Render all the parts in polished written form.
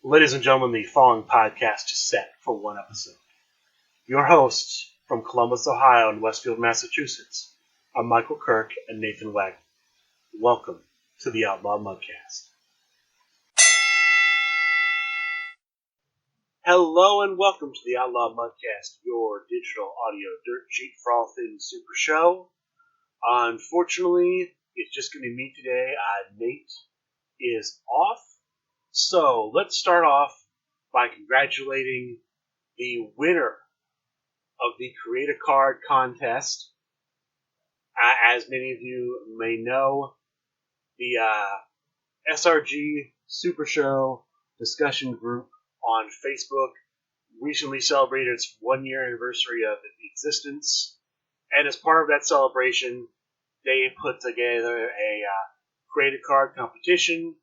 Ladies and gentlemen, the following podcast is set for one episode. Your hosts from Columbus, Ohio and Westfield, Massachusetts are Michael Kirk and Nathan Wagner. Welcome to the Outlaw Mudcast. Hello and welcome to the Outlaw Mudcast, your digital audio dirt sheet for all things Super Show. Unfortunately, it's just going to be me today. Nate is off. So let's start off by congratulating the winner of the Create a Card contest. As many of you may know, the SRG Super Show discussion group on Facebook recently celebrated its 1-year anniversary of existence. And as part of that celebration, they put together a Create a Card competition.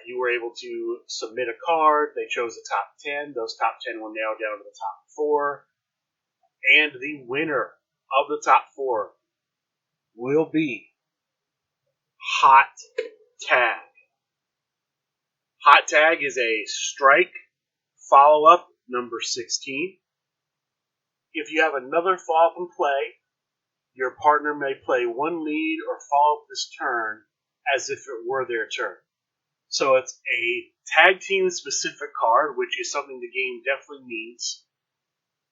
You were able to submit a card. They chose the top 10. Those top 10 were narrowed down to the top 4. And the winner of the top 4 will be Hot Tag. Hot Tag is a strike follow-up number 16. If you have another follow-up in play, your partner may play one lead or follow up this turn as if it were their turn. So it's a tag team specific card, which is something the game definitely needs.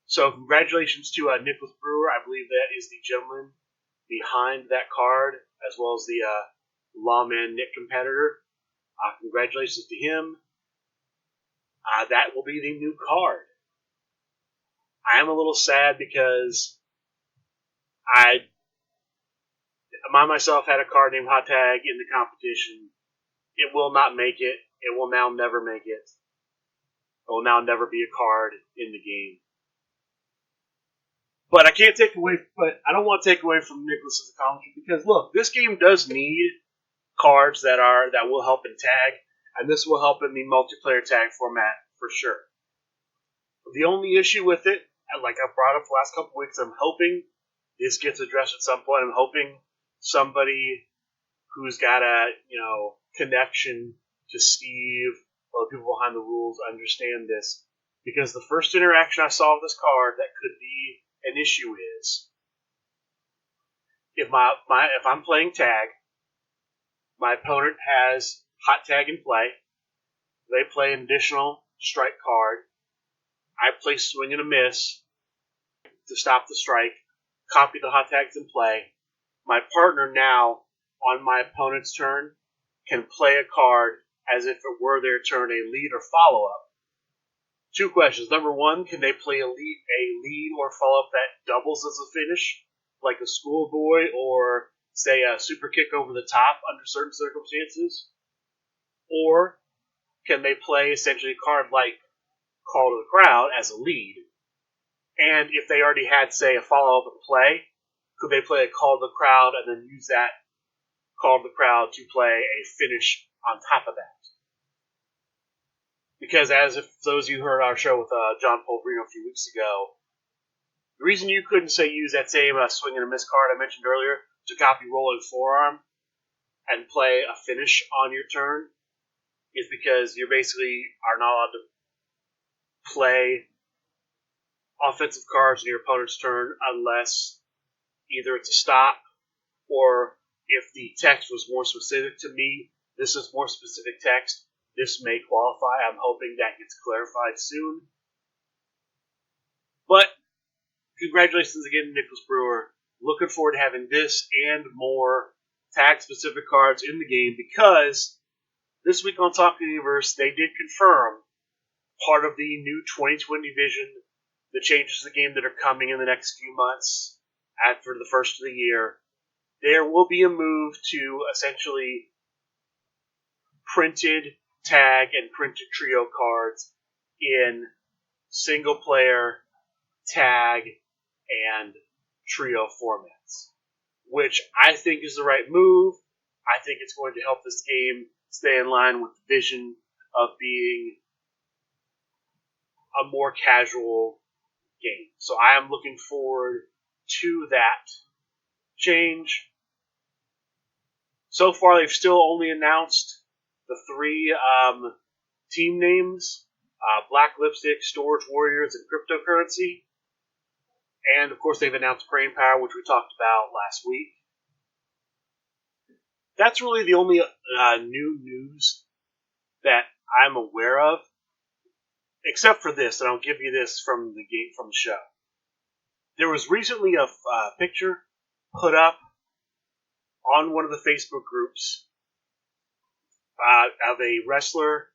So congratulations to Nicholas Brewer. I believe that is the gentleman behind that card, as well as the Lawman Nick competitor. Congratulations to him. That will be the new card. I am a little sad because I myself had a card named Hot Tag in the competition. It will not make it. It will now never make it. It will now never be a card in the game. But I don't want to take away from Nicholas's accomplishment because look, this game does need cards that will help in tag, and this will help in the multiplayer tag format for sure. The only issue with it, like I brought up the last couple weeks, I'm hoping this gets addressed at some point. I'm hoping somebody who's got a connection to Steve or the people behind the rules understand this, because the first interaction I saw with this card that could be an issue is if I'm playing tag, my opponent has Hot Tag in play, they play an additional strike card, I play Swing and a Miss to stop the strike, copy the Hot Tags in play, my partner now on my opponent's turn can play a card as if it were their turn, a lead or follow-up. 2 questions. Number 1, can they play a lead or follow-up that doubles as a finish, like a schoolboy or, say, a super kick over the top under certain circumstances? Or can they play essentially a card like Call to the Crowd as a lead? And if they already had, say, a follow-up in play, could they play a Call to the Crowd and then use that Call to the Crowd to play a finish on top of that? Because as if those of you heard our show with John Polverino a few weeks ago, the reason you couldn't, say, use that same Swing and a Miss card I mentioned earlier to copy Rolling Forearm and play a finish on your turn is because you basically are not allowed to play offensive cards on your opponent's turn unless either it's a stop or if the text was more specific to me. This is more specific text. This may qualify. I'm hoping that gets clarified soon. But congratulations again to Nicholas Brewer. Looking forward to having this and more tag-specific cards in the game, because this week on Talking Universe, they did confirm part of the new 2020 vision, the changes to the game that are coming in the next few months after the first of the year. There will be a move to essentially printed tag and printed trio cards in single player, tag, and trio formats, which I think is the right move. I think it's going to help this game stay in line with the vision of being a more casual game. So I am looking forward to that change. So far, they've still only announced the 3 team names, Black Lipstick, Storage Warriors, and Cryptocurrency. And, of course, they've announced Brain Power, which we talked about last week. That's really the only new news that I'm aware of, except for this, and I'll give you this from the show. There was recently a picture put up on one of the Facebook groups of a wrestler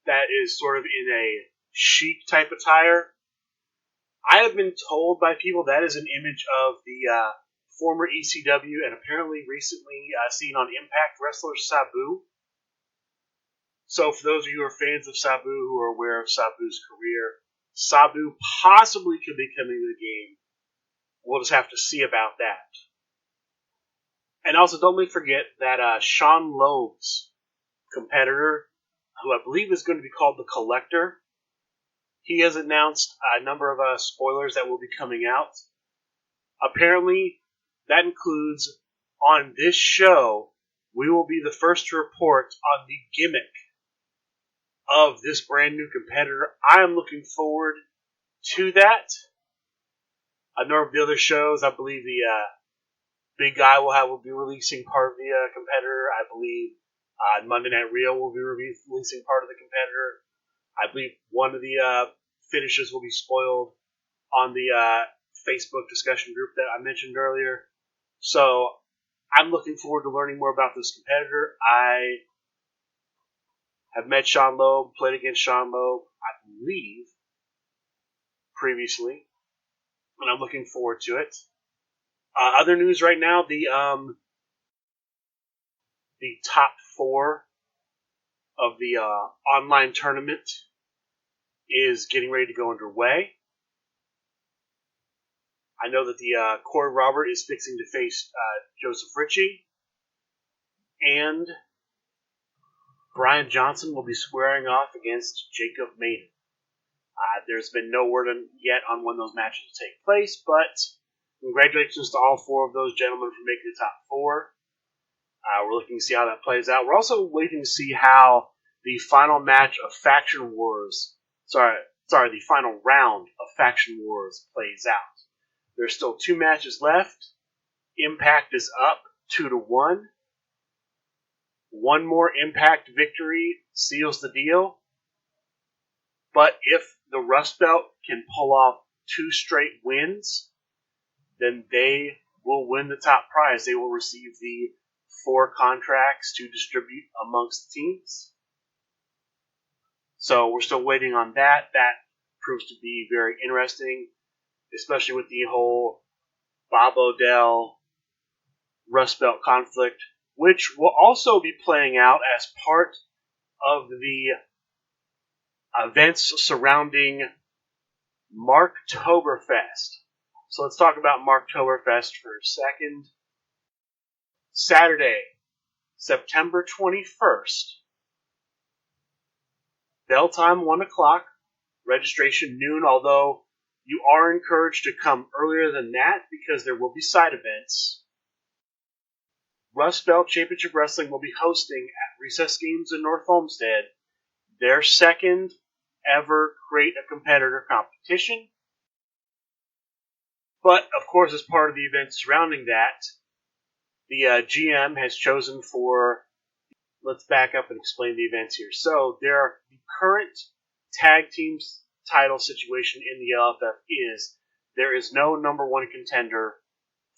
that is sort of in a chic type attire. I have been told by people that is an image of the former ECW and apparently recently seen on Impact wrestler Sabu. So for those of you who are fans of Sabu, who are aware of Sabu's career, Sabu possibly could be coming to the game. We'll just have to see about that. And also, don't forget that Sean Loeb's competitor, who I believe is going to be called The Collector, he has announced a number of spoilers that will be coming out. Apparently, that includes, on this show, we will be the first to report on the gimmick of this brand new competitor. I am looking forward to that. A number of the other shows, I believe the Big Guy will be releasing part of the competitor. I believe Monday Night Real will be releasing part of the competitor. I believe one of the finishes will be spoiled on the Facebook discussion group that I mentioned earlier. So I'm looking forward to learning more about this competitor. I have met Sean Loeb, played against Sean Loeb, I believe, previously, and I'm looking forward to it. Other news right now, the top 4 of the online tournament is getting ready to go underway. I know that the Corey Robert is fixing to face Joseph Ritchie, and Brian Johnson will be squaring off against Jacob Maiden. There's been no word yet on when those matches will take place, but congratulations to all 4 of those gentlemen for making the top 4. We're looking to see how that plays out. We're also waiting to see how the final match of Faction Wars, the final round of Faction Wars plays out. There's still 2 matches left. Impact is up 2-1. One more Impact victory seals the deal. But if the Rust Belt can pull off 2 straight wins, then they will win the top prize. They will receive the 4 contracts to distribute amongst the teams. So we're still waiting on that. That proves to be very interesting, especially with the whole Bob Odell Rust Belt conflict, which will also be playing out as part of the events surrounding Marktoberfest. So let's talk about Marktoberfest for a second. Saturday, September 21st. Bell time 1 o'clock. Registration noon, although you are encouraged to come earlier than that because there will be side events. Rust Belt Championship Wrestling will be hosting at Recess Games in North Olmsted their second ever Create a Competitor competition. But, of course, as part of the event surrounding that, the GM has chosen for... Let's back up and explain the events here. So, the current tag teams title situation in the LFF is there is no number 1 contender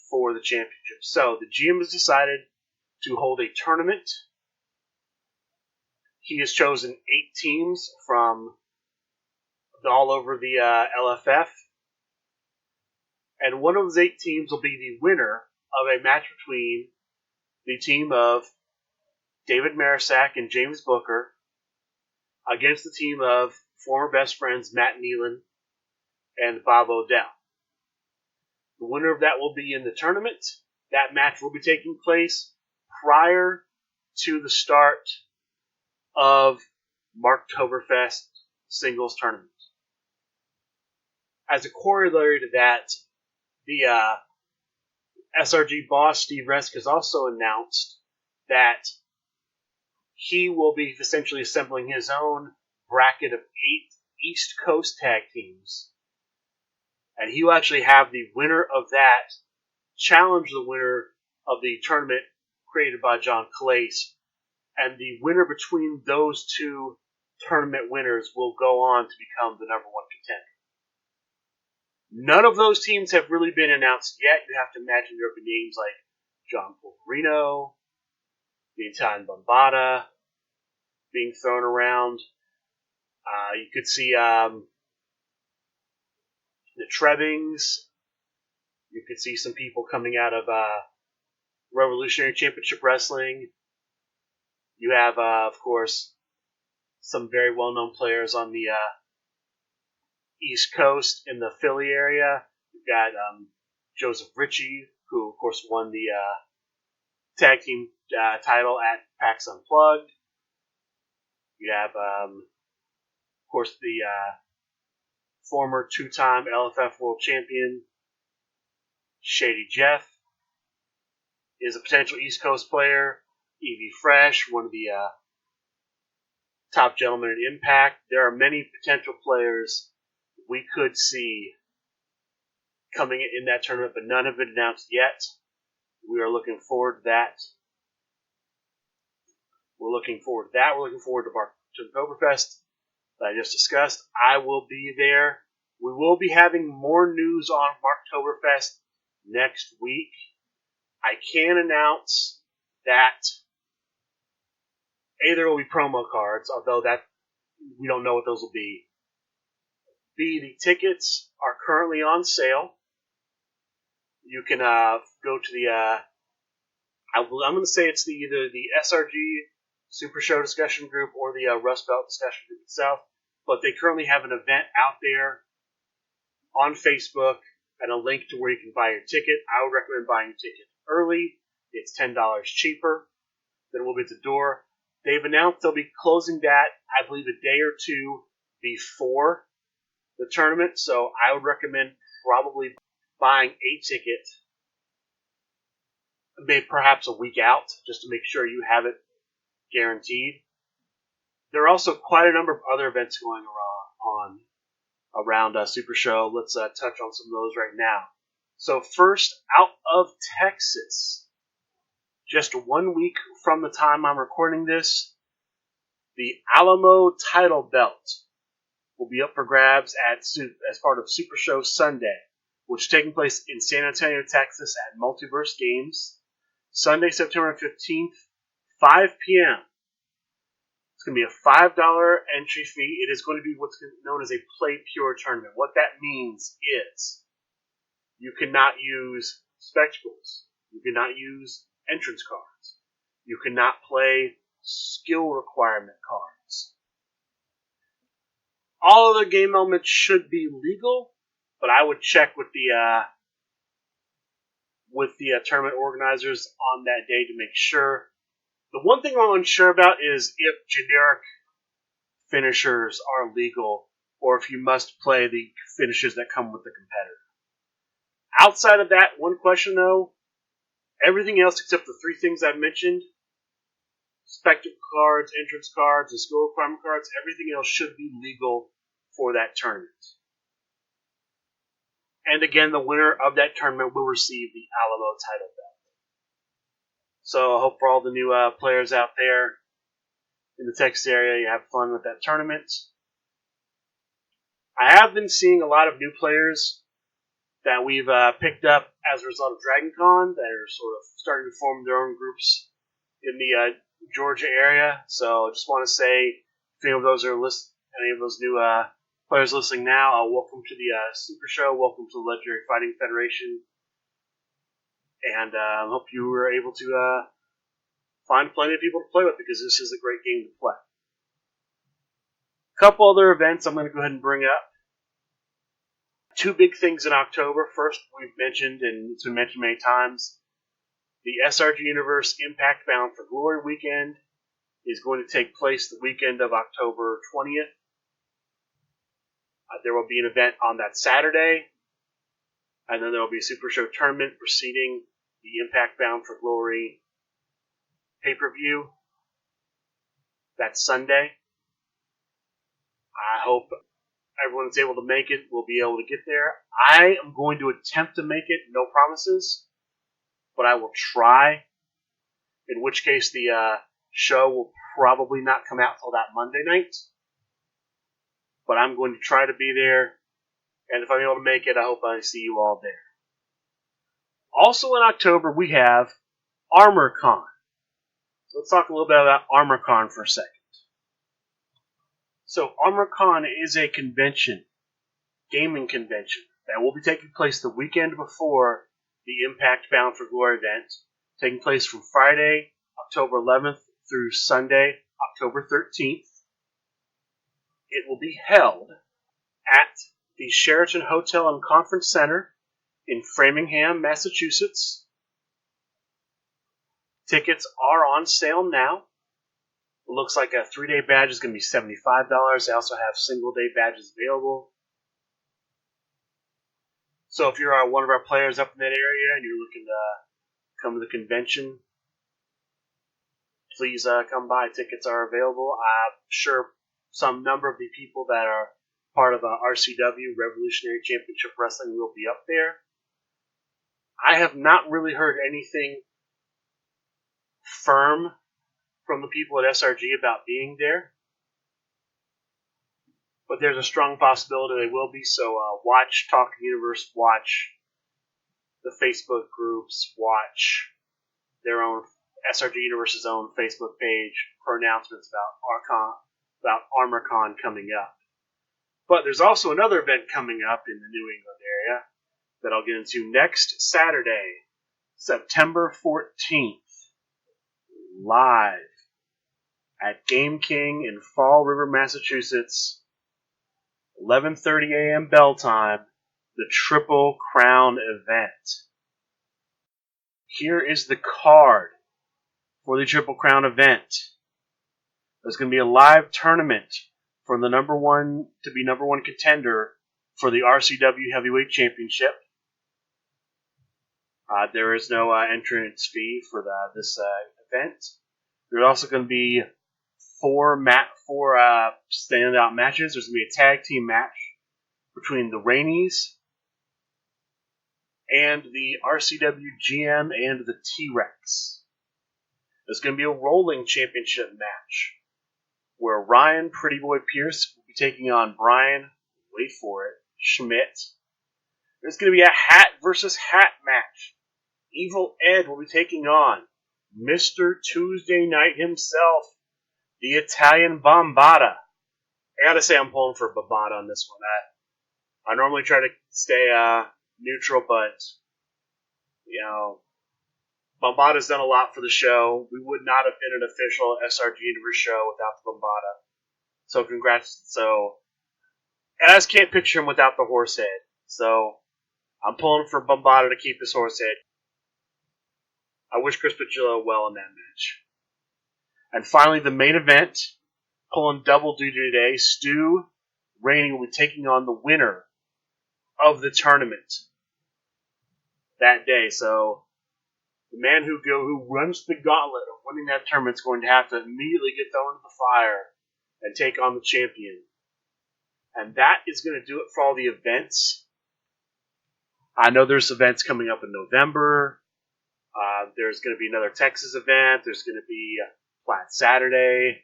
for the championship. So, the GM has decided to hold a tournament. He has chosen 8 teams from all over the LFF. And one of those 8 teams will be the winner of a match between the team of David Marisak and James Booker against the team of former best friends Matt Nealon and Bob Odell. The winner of that will be in the tournament. That match will be taking place prior to the start of Marktoberfest singles tournament. As a corollary to that, the SRG boss, Steve Resk, has also announced that he will be essentially assembling his own bracket of 8 East Coast tag teams. And he will actually have the winner of that challenge the winner of the tournament created by John Calais. And the winner between those two tournament winners will go on to become the number one contender. None of those teams have really been announced yet. You have to imagine there will be names like John Polverino, the Italian Bombata being thrown around. You could see the Trebbings. You could see some people coming out of Revolutionary Championship Wrestling. You have, of course, some very well-known players on the East Coast in the Philly area. You've got Joseph Ritchie, who, of course, won the tag team title at PAX Unplugged. You have, of course, the former two-time LFF World Champion, Shady Jeff, is a potential East Coast player. Evie Fresh, one of the top gentlemen in Impact. There are many potential players we could see coming in that tournament, but none have been announced yet. We are looking forward to that. We're looking forward to Oktoberfest that I just discussed. I will be there. We will be having more news on Oktoberfest next week. I can announce that A, there will be promo cards, although that we don't know what those will be. B, the tickets are currently on sale. You can go to the I'm going to say it's either the SRG Super Show discussion group or the Rust Belt discussion group itself, but they currently have an event out there on Facebook and a link to where you can buy your ticket. I would recommend buying your ticket early. It's $10 cheaper than it will be at the door. They've announced they'll be closing that, I believe, a day or two before the tournament, so I would recommend probably buying a ticket maybe perhaps a week out, just to make sure you have it guaranteed. There are also quite a number of other events going on around Super Show. Let's touch on some of those right now. So first, out of Texas, just 1 week from the time I'm recording this, the Alamo title belt will be up for grabs as part of Super Show Sunday, which is taking place in San Antonio, Texas at Multiverse Games. Sunday, September 15th, 5 p.m. It's going to be a $5 entry fee. It is going to be what's known as a Play Pure tournament. What that means is you cannot use spectacles. You cannot use entrance cards. You cannot play skill requirement cards. All other game elements should be legal, but I would check with the tournament organizers on that day to make sure. The one thing I'm unsure about is if generic finishers are legal, or if you must play the finishes that come with the competitor. Outside of that, one question though, everything else except the three things I've mentioned, spectacle cards, entrance cards, and skill requirement cards, everything else should be legal for that tournament. And again, the winner of that tournament will receive the Alamo title belt. So I hope for all the new players out there in the Texas area, you have fun with that tournament. I have been seeing a lot of new players that we've picked up as a result of DragonCon that are sort of starting to form their own groups in the Georgia area. So I just want to say, if any of those new players listening now, welcome to the Super Show. Welcome to the Legendary Fighting Federation. And I hope you were able to find plenty of people to play with, because this is a great game to play. A couple other events I'm going to go ahead and bring up. Two big things in October. First, we've mentioned, and it's been mentioned many times, the SRG Universe Impact Bound for Glory weekend is going to take place the weekend of October 20th. There will be an event on that Saturday, and then there will be a Super Show tournament preceding the Impact Bound for Glory pay-per-view. That's Sunday. hope everyone that's able to make it will be able to get there. I am going to attempt to make it, no promises, but I will try. In which case, the show will probably not come out till that Monday night. But I'm going to try to be there, and if I'm able to make it, I hope I see you all there. Also in October, we have ArmorCon. So let's talk a little bit about ArmorCon for a second. So ArmorCon is a convention, gaming convention, that will be taking place the weekend before the Impact Bound for Glory event, taking place from Friday, October 11th through Sunday, October 13th. It will be held at the Sheraton Hotel and Conference Center in Framingham, Massachusetts. Tickets are on sale now. It looks like a 3-day badge is going to be $75. They also have single-day badges available. So if you're one of our players up in that area and you're looking to come to the convention, please come by. Tickets are available. I'm sure some number of the people that are part of RCW, Revolutionary Championship Wrestling, will be up there. I have not really heard anything firm from the people at SRG about being there, but there's a strong possibility they will be, so watch Talking Universe, watch the Facebook groups, watch their own SRG Universe's own Facebook page for announcements about ArmorCon coming up. But there's also another event coming up in the New England area that I'll get into next Saturday, September 14th, live at Game King in Fall River, Massachusetts, 11:30 a.m. bell time, the Triple Crown event. Here is the card for the Triple Crown event. There's going to be a live tournament for the number one contender for the RCW Heavyweight Championship. There is no entrance fee for this event. There's also going to be four standout matches. There's going to be a tag team match between the Rainies and the RCW GM and the T-Rex. There's going to be a rolling championship match where Ryan Pretty Boy Pierce will be taking on Brian, wait for it, Schmidt. There's going to be a hat versus hat match. Evil Ed will be taking on Mr. Tuesday Night himself, the Italian Bombata. I gotta say I'm pulling for Bombata on this one. I normally try to stay neutral, but, Bombata's done a lot for the show. We would not have been an official SRG Universe show without the Bombata. So congrats. And I just can't picture him without the horse head. So I'm pulling for Bombata to keep his horse head. I wish Chris Pagillo well in that match. And finally, the main event, pulling double duty today, Stu Rainey will be taking on the winner of the tournament that day. So the man who runs the gauntlet of winning that tournament is going to have to immediately get thrown into the fire and take on the champion. And that is going to do it for all the events. I know there's events coming up in November. There's going to be another Texas event. There's going to be a Flat Saturday.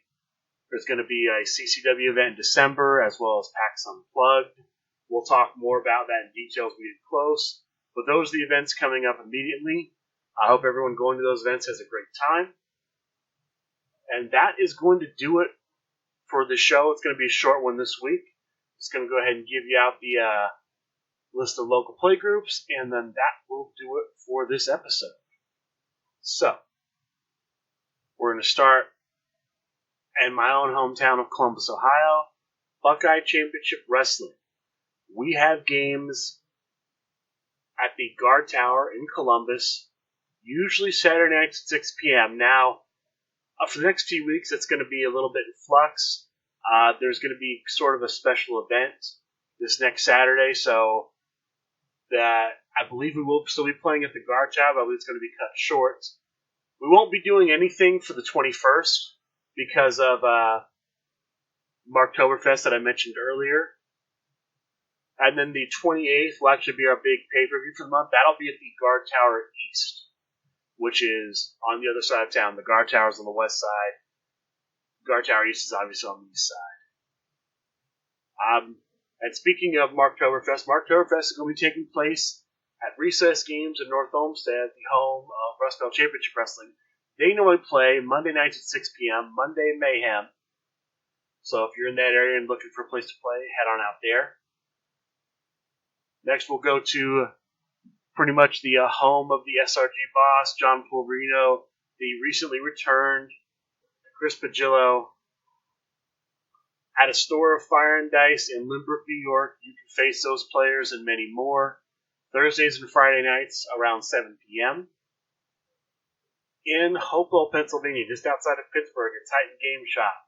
There's going to be a CCW event in December, as well as PAX Unplugged. We'll talk more about that in detail as we get close. But those are the events coming up immediately. I hope everyone going to those events has a great time. And that is going to do it for the show. It's going to be a short one this week. Just going to go ahead and give you out the list of local play groups, and then that will do it for this episode. So, we're going to start in my own hometown of Columbus, Ohio, Buckeye Championship Wrestling. We have games at the Guard Tower in Columbus, usually Saturday nights at 6 p.m. Now, for the next few weeks, it's going to be a little bit in flux. There's going to be sort of a special event this next Saturday, so that I believe we will still be playing at the Guard Tower, but I believe it's going to be cut short. We won't be doing anything for the 21st because of Marktoberfest that I mentioned earlier. And then the 28th will actually be our big pay-per-view for the month. That'll be at the Guard Tower East, which is on the other side of town. The Guard Tower is on the west side. Guard Tower East is obviously on the east side. And speaking of Marktoberfest is going to be taking place at Recess Games in North Olmsted, the home of Rust Belt Championship Wrestling. They normally play Monday nights at 6 p.m., Monday Mayhem. So if you're in that area and looking for a place to play, head on out there. Next, we'll go to pretty much the home of the SRG boss, John Pulverino, the recently returned Chris Pagillo. At a store of Fire and Dice in Lynbrook, New York, you can face those players and many more. Thursdays and Friday nights around 7 p.m. In Hopewell, Pennsylvania, just outside of Pittsburgh, at Titan Game Shop,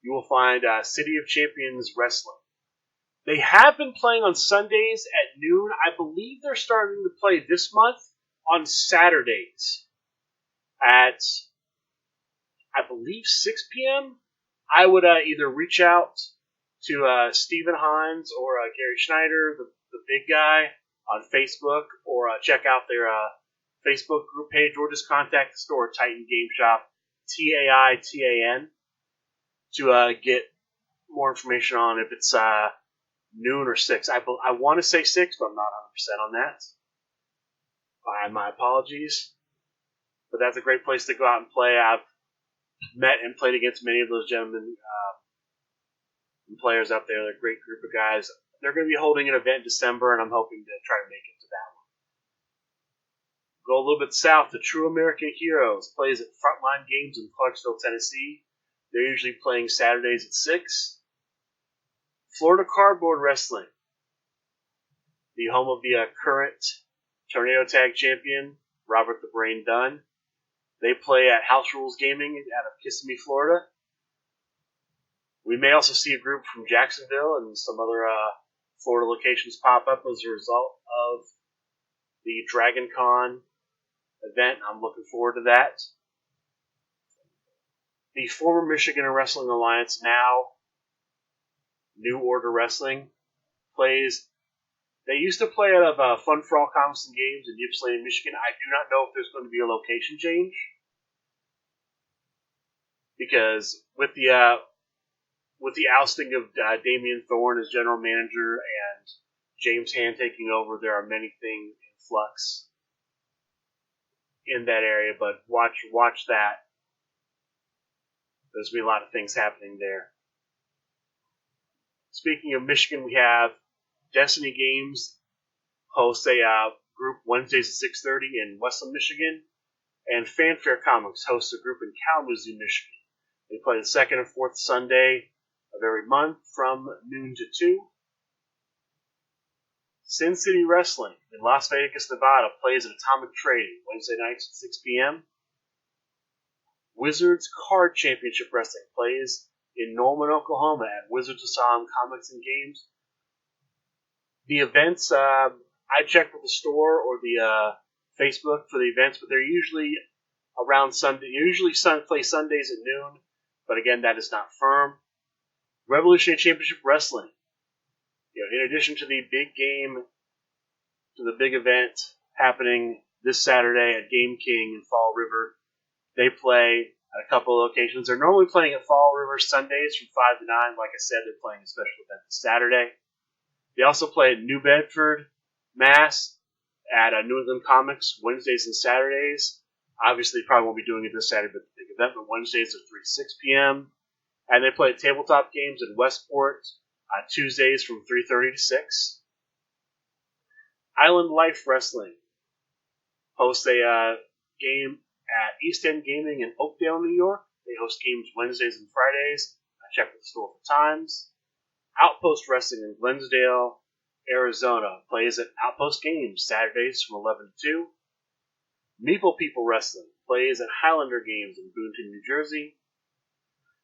you will find City of Champions Wrestling. They have been playing on Sundays at noon. I believe they're starting to play this month on Saturdays at, I believe, 6 p.m. I would either reach out to Stephen Hines or Gary Schneider, the big guy, on Facebook, or check out their Facebook group page, or just contact the store, Titan Game Shop, TAITAN, to get more information on if it's noon or 6. I want to say 6, but I'm not 100% on that. My apologies. But that's a great place to go out and play. I've met and played against many of those gentlemen and players out there. They're a great group of guys. They're going to be holding an event in December, and I'm hoping to try to make it to that one. Go a little bit south. The True American Heroes plays at Frontline Games in Clarksville, Tennessee. They're usually playing Saturdays at 6. Florida Cardboard Wrestling, the home of the current Tornado Tag Champion, Robert the Brain Dunn. They play at House Rules Gaming out of Kissimmee, Florida. We may also see a group from Jacksonville and some other Florida locations pop up as a result of the Dragon Con event. I'm looking forward to that. The former Michigan Wrestling Alliance, now New Order Wrestling, plays. They used to play out of Fun for All Comics and Games in Ypsilanti, Michigan. I do not know if there's going to be a location change, because with the ousting of Damian Thorne as general manager and James Hand taking over, there are many things in flux in that area. But watch that. There's going to be a lot of things happening there. Speaking of Michigan, we have Destiny Games hosts a group Wednesdays at 6:30 in Westland, Michigan, and Fanfare Comics hosts a group in Kalamazoo, Michigan. They play the second and fourth Sunday of every month from noon to 2. Sin City Wrestling in Las Vegas, Nevada plays at Atomic Trading Wednesday nights at 6 p.m. Wizards Card Championship Wrestling plays in Norman, Oklahoma at Wizards Asylum Comics and Games. The events, I checked with the store or the Facebook for the events, but they're usually around Sunday. Usually play Sundays at noon, but again, that is not firm. Revolutionary Championship Wrestling. In addition to the big game, to the big event happening this Saturday at Game King in Fall River, they play at a couple of locations. They're normally playing at Fall River Sundays from 5 to 9. Like I said, they're playing a special event this Saturday. They also play at New Bedford, Mass. at New England Comics Wednesdays and Saturdays. Obviously, they probably won't be doing it this Saturday, but the big event, but Wednesdays are 3 to 6 p.m. And they play tabletop games in Westport Tuesdays from 3:30 to 6. Island Life Wrestling hosts a game at East End Gaming in Oakdale, New York. They host games Wednesdays and Fridays. I checked with the store for times. Outpost Wrestling in Glensdale, Arizona plays at Outpost Games Saturdays from 11 to 2. Meeple People Wrestling plays at Highlander Games in Boonton, New Jersey.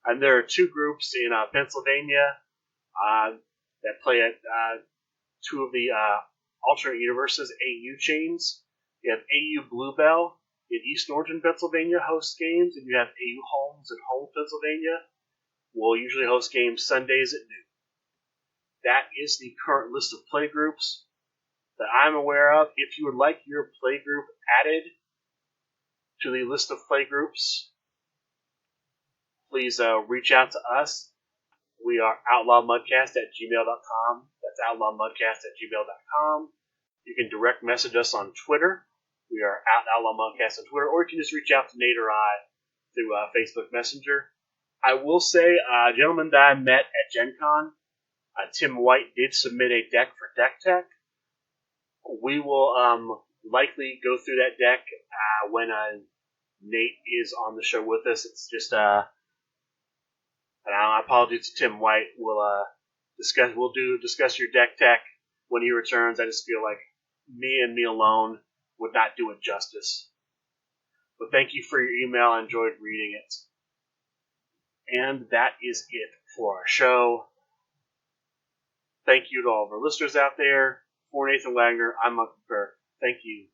And there are two groups in Pennsylvania that play at two of the alternate universes AU chains. You have AU Bluebell in East Norton, Pennsylvania hosts games, and you have AU Holmes in Holmes, Pennsylvania. We'll usually host games Sundays at noon. That is the current list of playgroups that I'm aware of. If you would like your playgroup added to the list of playgroups, please reach out to us. We are outlawmudcast@gmail.com. That's outlawmudcast@gmail.com. You can direct message us on Twitter. We are @outlawmudcast on Twitter, or you can just reach out to Nate or I through Facebook Messenger. I will say, a gentleman that I met at Gen Con, Tim White, did submit a deck for Deck Tech. We will likely go through that deck when Nate is on the show with us. It's just and apologies to Tim White. We'll discuss your Deck Tech when he returns. I just feel like me alone would not do it justice. But thank you for your email. I enjoyed reading it. And that is it for our show. Thank you to all of our listeners out there. For Nathan Wagner, I'm Uncle Kirk. Thank you.